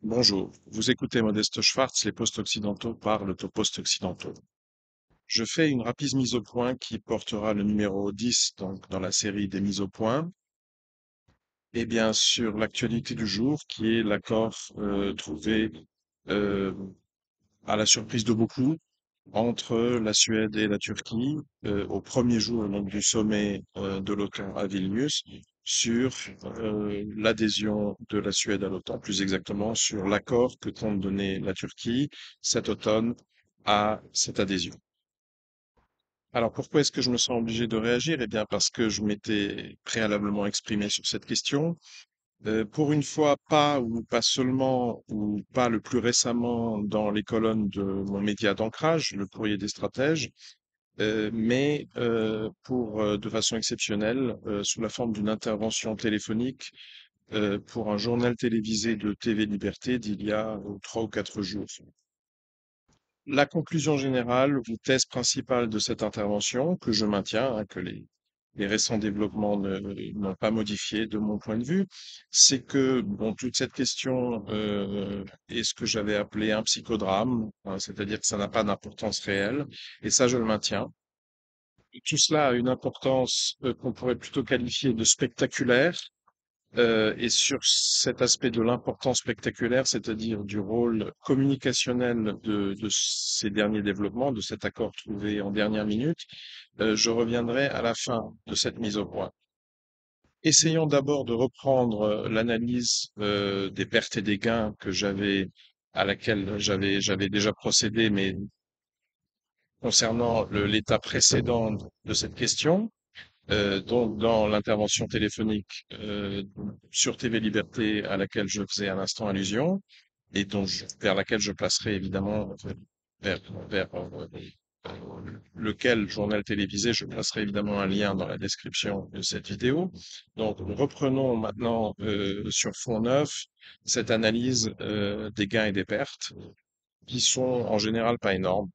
Bonjour, vous écoutez Modeste Schwartz, les post-occidentaux parlent aux post-occidentaux. Je fais une rapide mise au point qui portera le numéro 10 donc, dans la série des mises au point, et bien sûr l'actualité du jour qui est l'accord trouvé euh, à la surprise de beaucoup entre la Suède et la Turquie au premier jour donc, du sommet de l'OTAN à Vilnius sur l'adhésion de la Suède à l'OTAN, plus exactement sur l'accord que compte donner la Turquie cet automne à cette adhésion. Alors pourquoi est-ce que je me sens obligé de réagir? Eh bien parce que je m'étais préalablement exprimé sur cette question. Pour une fois, pas ou pas seulement ou pas le plus récemment dans les colonnes de mon média d'ancrage, le Courrier des stratèges, mais de façon exceptionnelle, sous la forme d'une intervention téléphonique pour un journal télévisé de TV Liberté d'il y a 3 ou 4 jours. La conclusion générale ou thèse principale de cette intervention, que je maintiens, hein, que les récents développements n'ont pas modifié de mon point de vue, c'est que bon, toute cette question est ce que j'avais appelé un psychodrame, hein, c'est-à-dire que ça n'a pas d'importance réelle, et ça je le maintiens. Tout cela a une importance qu'on pourrait plutôt qualifier de spectaculaire. Et sur cet aspect de l'importance spectaculaire, c'est-à-dire du rôle communicationnel de ces derniers développements, de cet accord trouvé en dernière minute, je reviendrai à la fin de cette mise au point. Essayons d'abord de reprendre l'analyse des pertes et des gains à laquelle j'avais déjà procédé, mais concernant l'état précédent de cette question. Donc, dans l'intervention téléphonique sur TV Liberté à laquelle je faisais à l'instant allusion, et vers laquelle je placerai évidemment, vers, vers lequel journal télévisé, je placerai évidemment un lien dans la description de cette vidéo. Donc, reprenons maintenant sur fond neuf cette analyse des gains et des pertes, qui sont en général pas énormes.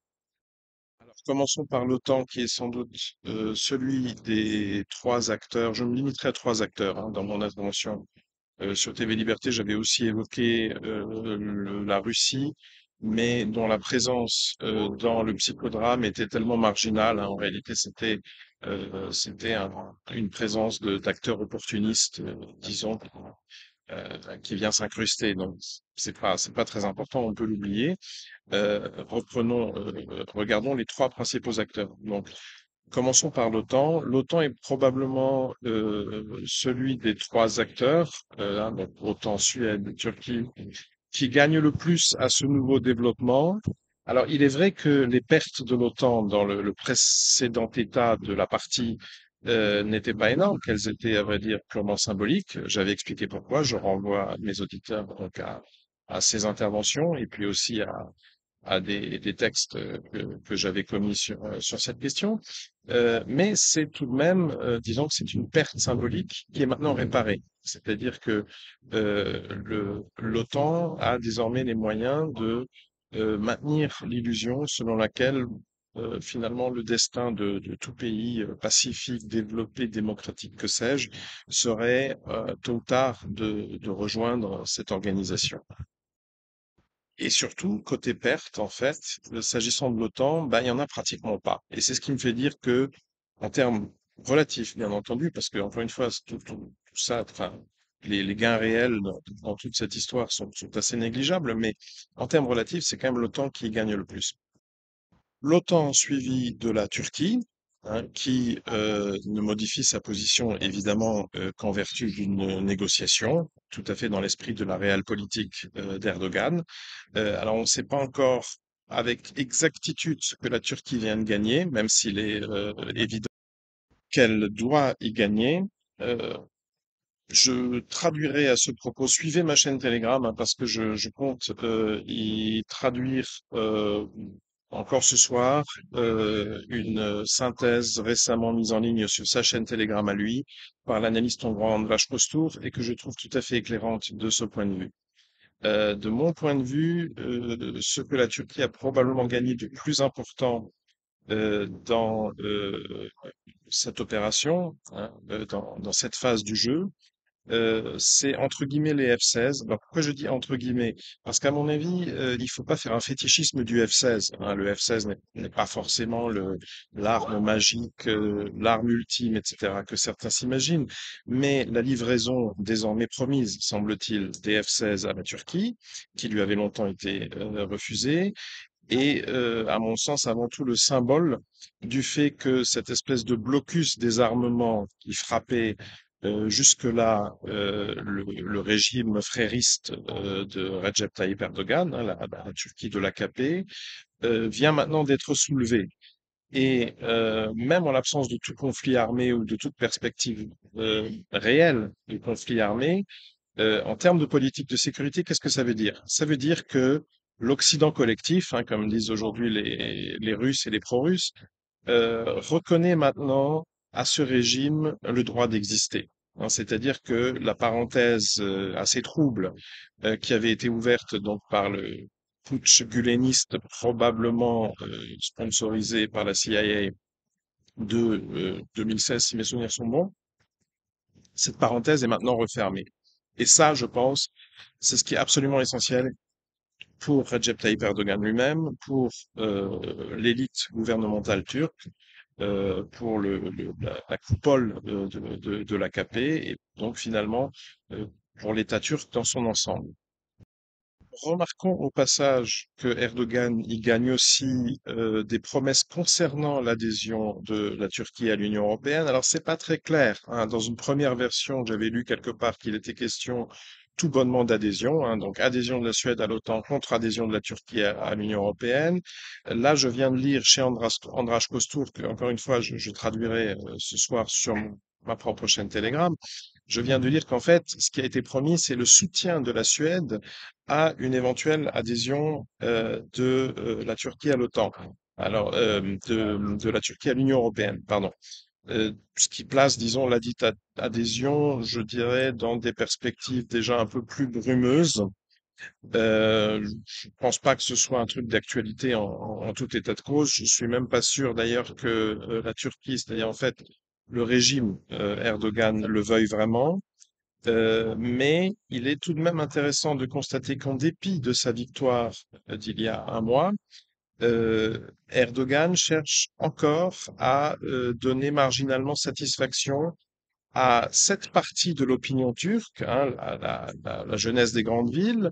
Alors, commençons par l'OTAN, qui est sans doute celui des trois acteurs. Je me limiterai à trois acteurs hein, dans mon intervention. Sur TV Liberté, j'avais aussi évoqué la Russie, mais dont la présence dans le psychodrame était tellement marginale, hein. En réalité, c'était une présence d'acteurs opportunistes, disons, qui vient s'incruster. Donc, c'est pas très important, on peut l'oublier. Regardons les trois principaux acteurs. Donc, commençons par l'OTAN. L'OTAN est probablement celui des trois acteurs, hein, donc OTAN, Suède, Turquie, qui gagne le plus à ce nouveau développement. Alors, il est vrai que les pertes de l'OTAN dans le précédent état de la partie n'étaient pas énormes, qu'elles étaient, à vrai dire, purement symboliques. J'avais expliqué pourquoi. Je renvoie mes auditeurs donc à ces interventions et puis aussi à des textes que j'avais commis sur cette question. Mais c'est tout de même, disons que c'est une perte symbolique qui est maintenant réparée. C'est-à-dire que l'OTAN a désormais les moyens de maintenir l'illusion selon laquelle finalement le destin de tout pays pacifique, développé, démocratique, que sais-je, serait tôt ou tard de rejoindre cette organisation. Et surtout, côté perte, en fait, s'agissant de l'OTAN, bah, il y en a pratiquement pas. Et c'est ce qui me fait dire que, en termes relatifs, bien entendu, parce que, encore une fois, tout ça, enfin, les gains réels dans toute cette histoire sont assez négligeables, mais en termes relatifs, c'est quand même l'OTAN qui gagne le plus. L'OTAN suivi de la Turquie, hein, qui ne modifie sa position évidemment qu'en vertu d'une négociation, tout à fait dans l'esprit de la réelle politique d'Erdogan. Alors on ne sait pas encore avec exactitude ce que la Turquie vient de gagner, même s'il est évident qu'elle doit y gagner. Euh, je traduirai à ce propos, suivez ma chaîne Telegram hein, parce que je compte y traduire encore ce soir une synthèse récemment mise en ligne sur sa chaîne Telegram à lui par l'analyste hongrois András Kostur et que je trouve tout à fait éclairante de ce point de vue. De mon point de vue, ce que la Turquie a probablement gagné de plus important dans cette opération, hein, dans cette phase du jeu, c'est entre guillemets les F-16. Alors pourquoi je dis entre guillemets? Parce qu'à mon avis, il faut pas faire un fétichisme du F-16, hein. Le F-16 n'est pas forcément l'arme magique, l'arme ultime, etc., que certains s'imaginent. Mais la livraison désormais promise, semble-t-il, des F-16 à la Turquie, qui lui avait longtemps été refusée, et à mon sens avant tout le symbole du fait que cette espèce de blocus des armements qui frappait jusque-là le régime frériste de Recep Tayyip Erdogan, hein, la Turquie de l'AKP, vient maintenant d'être soulevé. Et même en l'absence de tout conflit armé ou de toute perspective réelle de conflit armé, en termes de politique de sécurité, qu'est-ce que ça veut dire? Ça veut dire que l'Occident collectif, hein, comme disent aujourd'hui les Russes et les pro-Russes, reconnaît maintenant à ce régime le droit d'exister, hein. C'est-à-dire que la parenthèse assez trouble qui avait été ouverte donc par le putsch guleniste probablement sponsorisé par la CIA de 2016, si mes souvenirs sont bons, cette parenthèse est maintenant refermée. Et ça, je pense, c'est ce qui est absolument essentiel pour Recep Tayyip Erdogan lui-même, pour l'élite gouvernementale turque, pour la coupole de l'AKP et donc finalement pour l'État turc dans son ensemble. Remarquons au passage que Erdogan y gagne aussi des promesses concernant l'adhésion de la Turquie à l'Union européenne. Alors c'est pas très clair, hein. Dans une première version, j'avais lu quelque part qu'il était question tout bonnement d'adhésion, hein, donc adhésion de la Suède à l'OTAN contre adhésion de la Turquie à l'Union européenne. Là, je viens de lire chez András Kostur, que encore une fois, je traduirai ce soir sur ma propre chaîne Telegram. Je viens de lire qu'en fait, ce qui a été promis, c'est le soutien de la Suède à une éventuelle adhésion de la Turquie à l'OTAN. Alors, de la Turquie à l'Union européenne, pardon. Ce qui place, disons, la dite adhésion, je dirais, dans des perspectives déjà un peu plus brumeuses. Je pense pas que ce soit un truc d'actualité en tout état de cause. Je suis même pas sûr d'ailleurs que la Turquie, c'est-à-dire en fait le régime Erdogan le veuille vraiment. Mais il est tout de même intéressant de constater qu'en dépit de sa victoire d'il y a un mois, Erdogan cherche encore à donner marginalement satisfaction à cette partie de l'opinion turque, hein, la jeunesse des grandes villes,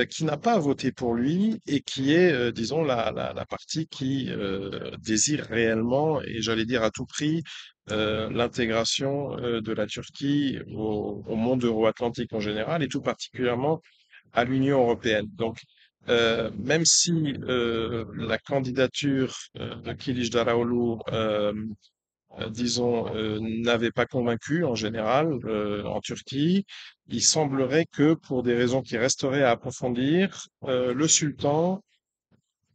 qui n'a pas voté pour lui et qui est, disons, la partie qui désire réellement, et j'allais dire à tout prix, l'intégration de la Turquie au monde euro-atlantique en général et tout particulièrement à l'Union européenne. Donc, même si la candidature de Kılıçdaroğlu disons, n'avait pas convaincu en général en Turquie. Il semblerait que, pour des raisons qui resteraient à approfondir, le sultan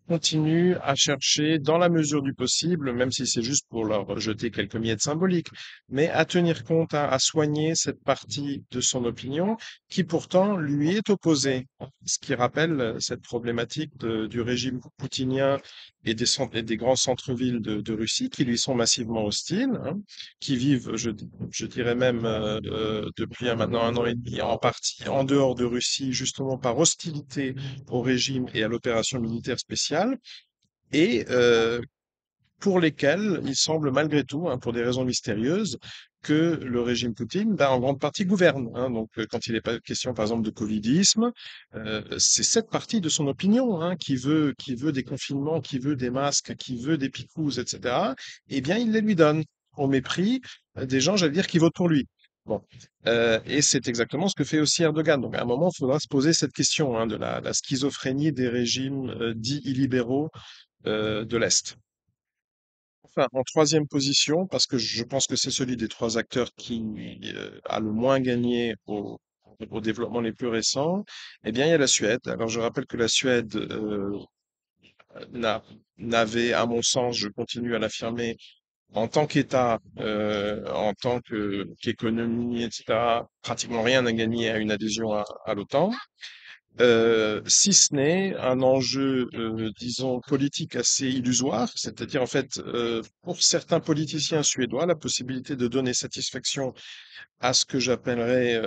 continue à chercher, dans la mesure du possible, même si c'est juste pour leur jeter quelques miettes symboliques, mais à tenir compte, à soigner cette partie de son opinion qui pourtant lui est opposée. Ce qui rappelle cette problématique du régime poutinien et et des grands centres-villes de Russie qui lui sont massivement hostiles, hein, qui vivent, je dirais même depuis maintenant un an et demi, en partie en dehors de Russie, justement par hostilité au régime et à l'opération militaire spéciale, et pour lesquels il semble malgré tout, hein, pour des raisons mystérieuses, que le régime Poutine, ben, en grande partie gouverne, hein. Donc, quand il n'est pas question, par exemple, de covidisme, c'est cette partie de son opinion, hein, qui veut des confinements, qui veut des masques, qui veut des picouzes, etc. Eh bien, il les lui donne au mépris des gens, j'allais dire, qui votent pour lui. Bon, et c'est exactement ce que fait aussi Erdogan. Donc, à un moment, il faudra se poser cette question, hein, de la schizophrénie des régimes dits illibéraux de l'Est. Enfin, en troisième position, parce que je pense que c'est celui des trois acteurs qui a le moins gagné au développement les plus récents, eh bien, il y a la Suède. Alors, je rappelle que la Suède n'a- n'avait, à mon sens, je continue à l'affirmer, en tant qu'État, en tant qu'économie, etc., pratiquement rien à gagner à une adhésion à l'OTAN. si ce n'est un enjeu, disons, politique assez illusoire, c'est-à-dire en fait, pour certains politiciens suédois, la possibilité de donner satisfaction à ce que j'appellerais,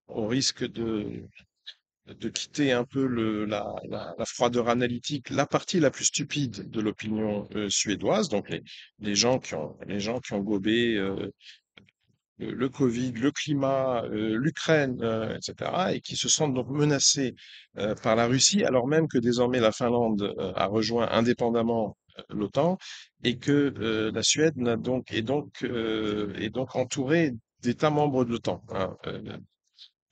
au risque de quitter un peu la froideur analytique, la partie la plus stupide de l'opinion suédoise, donc les gens qui ont gobé le Covid, le climat, l'Ukraine, etc., et qui se sentent donc menacés par la Russie, alors même que désormais la Finlande a rejoint indépendamment l'OTAN et que la Suède est donc entourée d'États membres de l'OTAN, hein,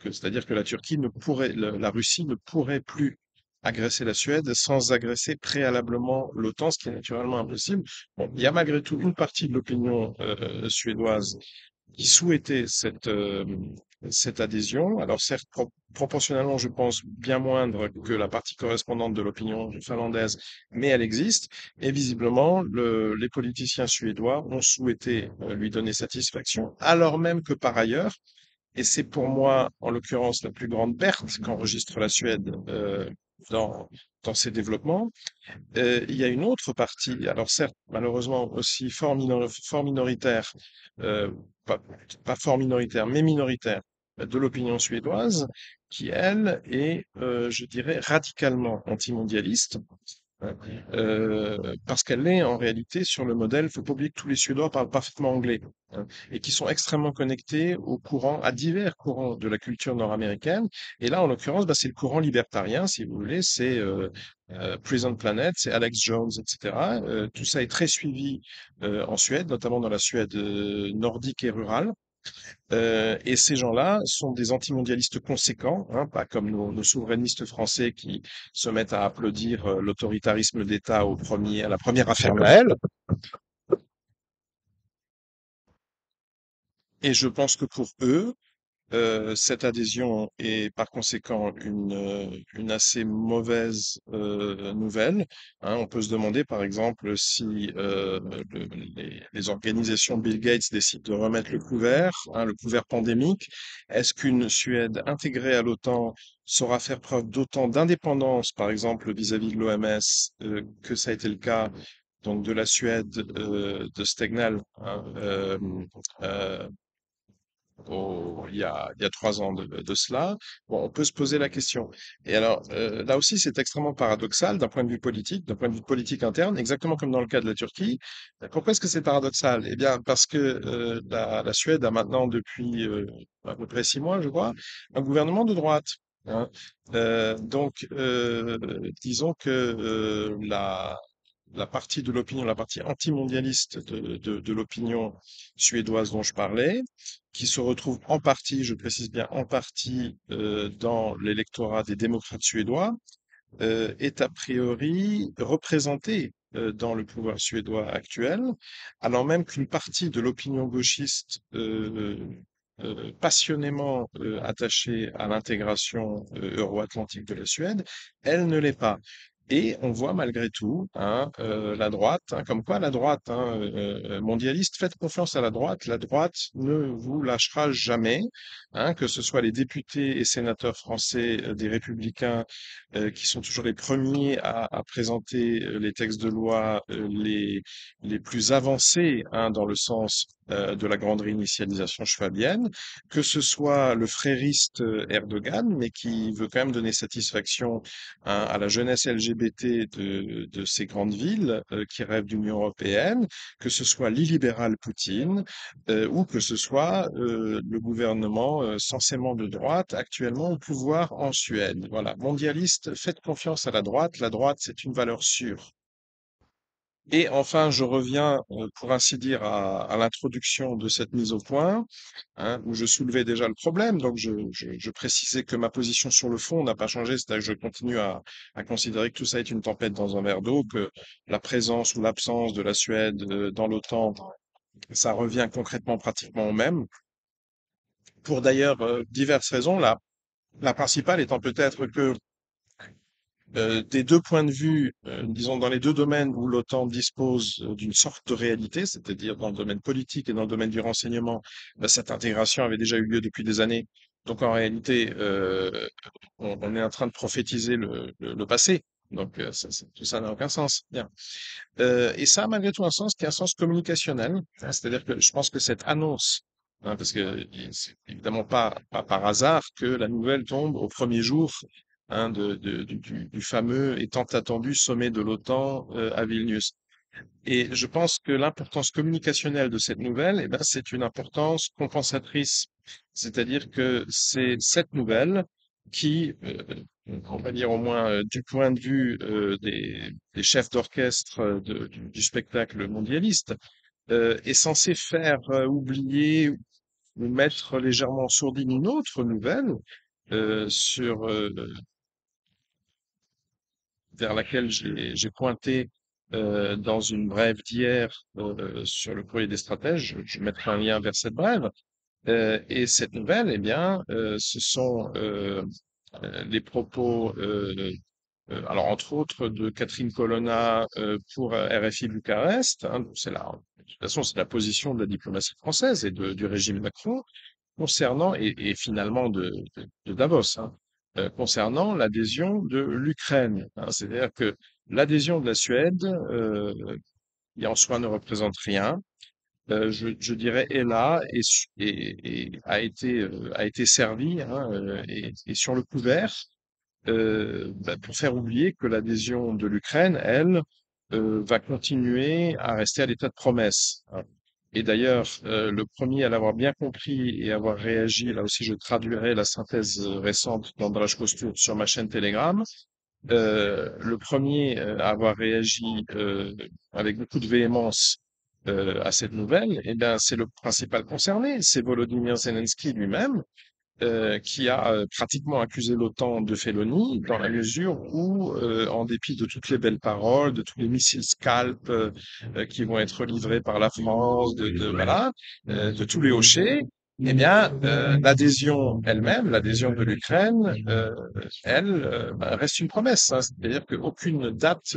c'est-à-dire que la Turquie ne pourrait, la Russie ne pourrait plus agresser la Suède sans agresser préalablement l'OTAN, ce qui est naturellement impossible. Bon, il y a malgré tout une partie de l'opinion suédoise qui souhaitait cette adhésion. Alors certes, proportionnellement, je pense, bien moindre que la partie correspondante de l'opinion finlandaise, mais elle existe. Et visiblement, les politiciens suédois ont souhaité lui donner satisfaction, alors même que par ailleurs, et c'est pour moi, en l'occurrence, la plus grande perte qu'enregistre la Suède dans, dans ses développements, il y a une autre partie, alors certes, malheureusement aussi fort minoritaire, euh, pas, pas fort minoritaire, mais minoritaire de l'opinion suédoise, qui, elle, est, je dirais, radicalement antimondialiste, hein, parce qu'elle est en réalité sur le modèle, il faut pas oublier que tous les Suédois parlent parfaitement anglais, hein, et qui sont extrêmement connectés aux courants, à divers courants de la culture nord-américaine. Et là, en l'occurrence, bah, c'est le courant libertarien, si vous voulez, c'est Prison Planet, c'est Alex Jones, etc. Tout ça est très suivi en Suède, notamment dans la Suède nordique et rurale. Et ces gens-là sont des antimondialistes conséquents, hein, pas comme nos souverainistes français qui se mettent à applaudir l'autoritarisme d'État à la première affaire Maël. Et je pense que pour eux, cette adhésion est par conséquent une assez mauvaise nouvelle, hein. On peut se demander par exemple si les organisations de Bill Gates décident de remettre le couvert pandémique, est-ce qu'une Suède intégrée à l'OTAN saura faire preuve d'autant d'indépendance, par exemple vis-à-vis de l'OMS, que ça a été le cas donc de la Suède de Stegnell, hein, euh, il y a 3 ans de cela. Bon, on peut se poser la question. Et alors, là aussi, c'est extrêmement paradoxal d'un point de vue politique, d'un point de vue politique interne, exactement comme dans le cas de la Turquie. Pourquoi est-ce que c'est paradoxal? Eh bien, parce que la Suède a maintenant, depuis à peu près 6 mois, je crois, un gouvernement de droite, hein. Disons que la partie de l'opinion, la partie antimondialiste de l'opinion suédoise dont je parlais, qui se retrouve en partie, je précise bien en partie, dans l'électorat des démocrates suédois, est a priori représentée dans le pouvoir suédois actuel, alors même qu'une partie de l'opinion gauchiste passionnément attachée à l'intégration euro-atlantique de la Suède, elle ne l'est pas. Et on voit malgré tout hein, la droite, hein, comme quoi la droite hein, mondialiste, faites confiance à la droite ne vous lâchera jamais, hein, que ce soit les députés et sénateurs français des Républicains qui sont toujours les premiers à présenter les textes de loi les plus avancés hein, dans le sens de la grande réinitialisation schwabienne, que ce soit le frériste Erdogan, mais qui veut quand même donner satisfaction hein, à la jeunesse LGBT de ces grandes villes qui rêvent d'Union européenne, que ce soit l'illibéral Poutine, ou que ce soit le gouvernement censément de droite actuellement au pouvoir en Suède. Voilà, mondialiste, faites confiance à la droite c'est une valeur sûre. Et enfin, je reviens, pour ainsi dire, à l'introduction de cette mise au point, hein, où je soulevais déjà le problème. Donc, je précisais que ma position sur le fond n'a pas changé, c'est-à-dire que je continue à considérer que tout ça est une tempête dans un verre d'eau, que la présence ou l'absence de la Suède dans l'OTAN, ça revient concrètement pratiquement au même, pour d'ailleurs diverses raisons. La principale étant peut-être que des deux points de vue, disons dans les deux domaines où l'OTAN dispose d'une sorte de réalité, c'est-à-dire dans le domaine politique et dans le domaine du renseignement, cette intégration avait déjà eu lieu depuis des années. Donc en réalité, on est en train de prophétiser le passé. Donc, tout ça n'a aucun sens. Bien. Et ça a malgré tout un sens qui est un sens communicationnel, hein. C'est-à-dire que je pense que cette annonce, hein, parce que c'est évidemment pas par hasard que la nouvelle tombe au premier jour, hein, du fameux et tant attendu sommet de l'OTAN à Vilnius. Et je pense que l'importance communicationnelle de cette nouvelle, eh ben, c'est une importance compensatrice. C'est-à-dire que c'est cette nouvelle qui, on va dire au moins du point de vue des chefs d'orchestre du spectacle mondialiste, est censée faire oublier ou mettre légèrement en sourdine une autre nouvelle sur vers laquelle j'ai pointé dans une brève d'hier sur le courrier des stratèges. Je mettrai un lien vers cette brève. Et cette nouvelle, eh bien, ce sont les propos, alors entre autres de Catherine Colonna pour RFI Bucarest. Hein, de toute façon, c'est la position de la diplomatie française et du régime Macron concernant, et finalement de Davos, hein, concernant l'adhésion de l'Ukraine, hein. C'est-à-dire que l'adhésion de la Suède, qui en soi ne représente rien, je dirais, est là et a été servie, hein, et sur le couvert pour faire oublier que l'adhésion de l'Ukraine, elle, va continuer à rester à l'état de promesse, hein. Et d'ailleurs, le premier à l'avoir bien compris et avoir réagi, là aussi je traduirai la synthèse récente d'András Kostur sur ma chaîne Telegram, le premier à avoir réagi avec beaucoup de véhémence à cette nouvelle, eh bien, c'est le principal concerné, c'est Volodymyr Zelensky lui-même, qui a pratiquement accusé l'OTAN de félonie dans la mesure où, en dépit de toutes les belles paroles, de tous les missiles Scalp qui vont être livrés par la France, voilà, de tous les hochets, eh bien, l'adhésion elle-même, l'adhésion de l'Ukraine, elle, reste une promesse, hein. C'est-à-dire qu'aucune date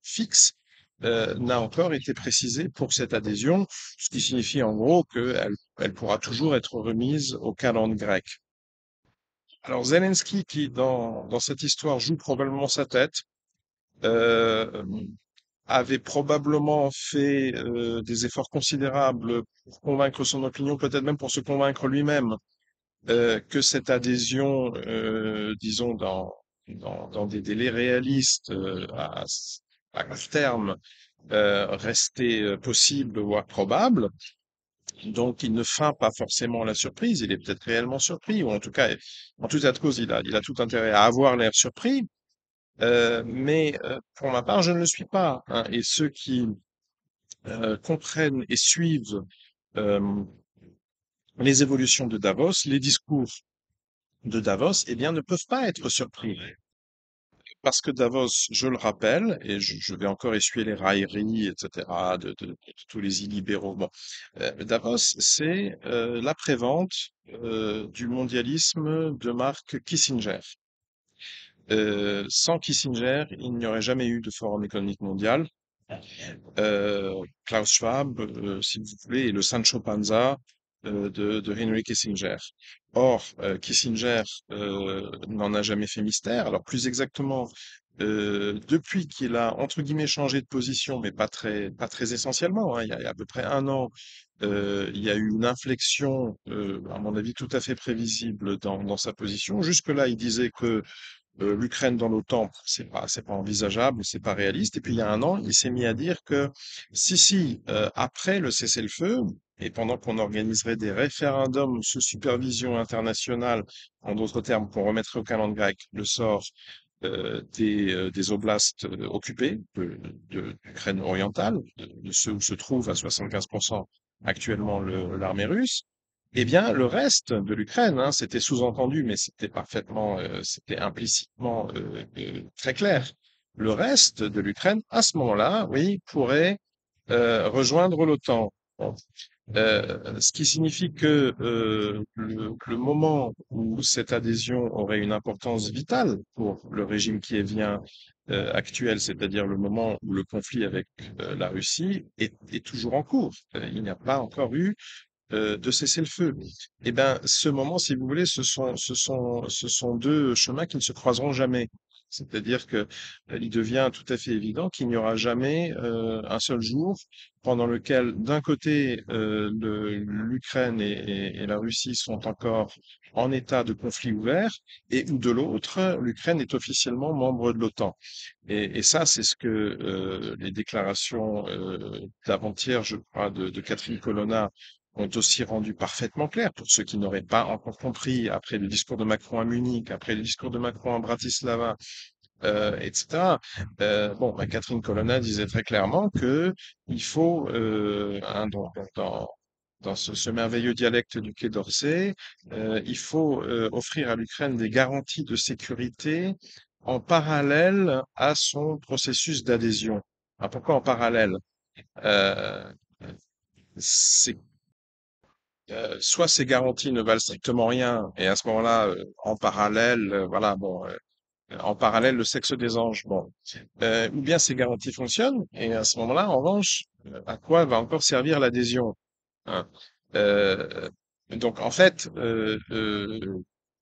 fixe n'a encore été précisée pour cette adhésion, ce qui signifie en gros elle pourra toujours être remise au calendrier grec. Alors Zelensky, qui dans cette histoire joue probablement sa tête, euh, avait probablement fait des efforts considérables pour convaincre son opinion, peut-être même pour se convaincre lui-même, que cette adhésion, disons dans des délais réalistes à court terme, restait possible voire probable. Donc, il ne feint pas forcément la surprise, il est peut-être réellement surpris, ou en tout état de cause, il a tout intérêt à avoir l'air surpris, mais pour ma part, je ne le suis pas, hein. Et ceux qui comprennent et suivent euh, les évolutions de Davos, les discours de Davos, eh bien, ne peuvent pas être surpris. Parce que Davos, je le rappelle, et je vais encore essuyer les railleries, etc., de tous les illibéraux. Bon, Davos, c'est l'après-vente du mondialisme de marque Kissinger. Sans Kissinger, il n'y aurait jamais eu de Forum économique mondial. Klaus Schwab, si vous voulez, est le Sancho Panza de Henry Kissinger. Or, Kissinger n'en a jamais fait mystère. Alors, plus exactement, depuis qu'il a, entre guillemets, changé de position, mais pas très essentiellement, hein, il y a à peu près un an, il y a eu une inflexion, à mon avis, tout à fait prévisible dans sa position. Jusque-là, il disait que l'Ukraine dans l'OTAN, c'est pas envisageable, c'est pas réaliste. Et puis il y a un an, il s'est mis à dire que si, après le cessez-le-feu, et pendant qu'on organiserait des référendums sous supervision internationale, en d'autres termes, qu'on remettrait au calendrier grec le sort des oblasts occupés d'Ukraine orientale, de ceux où se trouve à 75% actuellement l'armée russe, eh bien, le reste de l'Ukraine, hein, c'était sous-entendu, mais c'était implicitement très clair. Le reste de l'Ukraine, à ce moment-là, oui, pourrait rejoindre l'OTAN. Bon. Ce qui signifie que le moment où cette adhésion aurait une importance vitale pour le régime kievien actuel, c'est-à-dire le moment où le conflit avec la Russie est toujours en cours. Il n'y a pas encore eu de cesser le feu. Eh ben, ce moment, si vous voulez, ce sont deux chemins qui ne se croiseront jamais. C'est-à-dire que il devient tout à fait évident qu'il n'y aura jamais un seul jour pendant lequel, d'un côté, l'Ukraine et la Russie sont encore en état de conflit ouvert, et où de l'autre, l'Ukraine est officiellement membre de l'OTAN. Et ça, c'est ce que les déclarations d'avant-hier, je crois, de Catherine Colonna ont aussi rendu parfaitement clair pour ceux qui n'auraient pas encore compris après le discours de Macron à Munich, après le discours de Macron à Bratislava, etc. Bon, bah, Catherine Colonna disait très clairement que il faut, dans ce merveilleux dialecte du Quai d'Orsay, il faut offrir à l'Ukraine des garanties de sécurité en parallèle à son processus d'adhésion. Ah, pourquoi en parallèle? Euh, c'est soit ces garanties ne valent strictement rien, et à ce moment-là, en parallèle, voilà, bon, en parallèle, le sexe des anges, bon, ou bien ces garanties fonctionnent, et à ce moment-là, en revanche, à quoi va encore servir l'adhésion, hein? Euh, donc, en fait,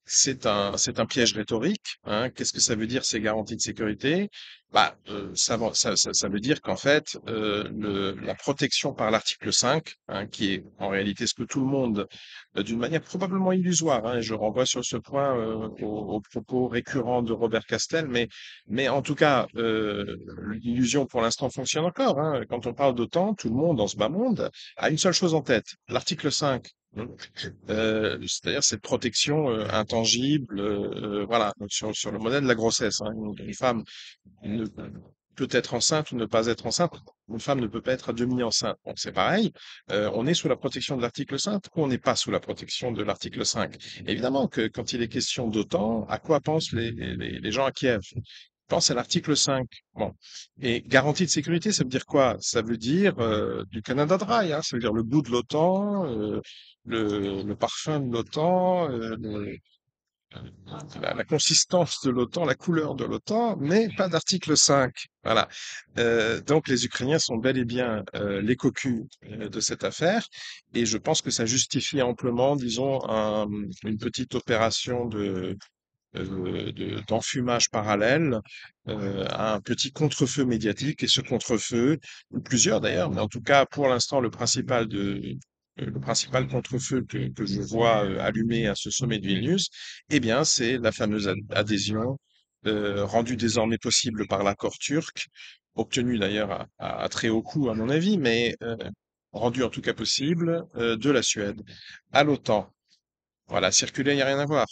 c'est un piège rhétorique, hein. Qu'est-ce que ça veut dire ces garanties de sécurité? Bah, ça veut dire qu'en fait, la protection par l'article 5, hein, qui est en réalité ce que tout le monde, d'une manière probablement illusoire, hein, et je renvoie sur ce point aux propos récurrents de Robert Castel, mais en tout cas, l'illusion pour l'instant fonctionne encore, hein. Quand on parle d'OTAN, tout le monde dans ce bas monde a une seule chose en tête, l'article 5. C'est-à-dire cette protection intangible, voilà, donc sur le modèle de la grossesse, hein. Une femme ne peut être enceinte ou ne pas être enceinte. Une femme ne peut pas être à demi enceinte. Donc c'est pareil. On est sous la protection de l'article 5 ou on n'est pas sous la protection de l'article 5. Évidemment que quand il est question d'OTAN, à quoi pensent les gens à Kiev? Ils pensent à l'article 5. Bon. Et garantie de sécurité, ça veut dire quoi? Ça veut dire du Canada Dry, hein. Ça veut dire le goût de l'OTAN, le parfum de l'OTAN, la consistance de l'OTAN, la couleur de l'OTAN, mais pas d'article 5. Voilà. Donc les Ukrainiens sont bel et bien les cocus de cette affaire, et je pense que ça justifie amplement, disons, une petite opération d'enfumage parallèle à un petit contre-feu médiatique, et ce contre-feu, ou plusieurs d'ailleurs, mais en tout cas pour l'instant le principal contre-feu que je vois allumé à ce sommet de Vilnius, eh bien c'est la fameuse adhésion rendue désormais possible par l'accord turc, obtenu d'ailleurs à très haut coût à mon avis, mais rendu en tout cas possible de la Suède à l'OTAN. Voilà, circuler, il n'y a rien à voir.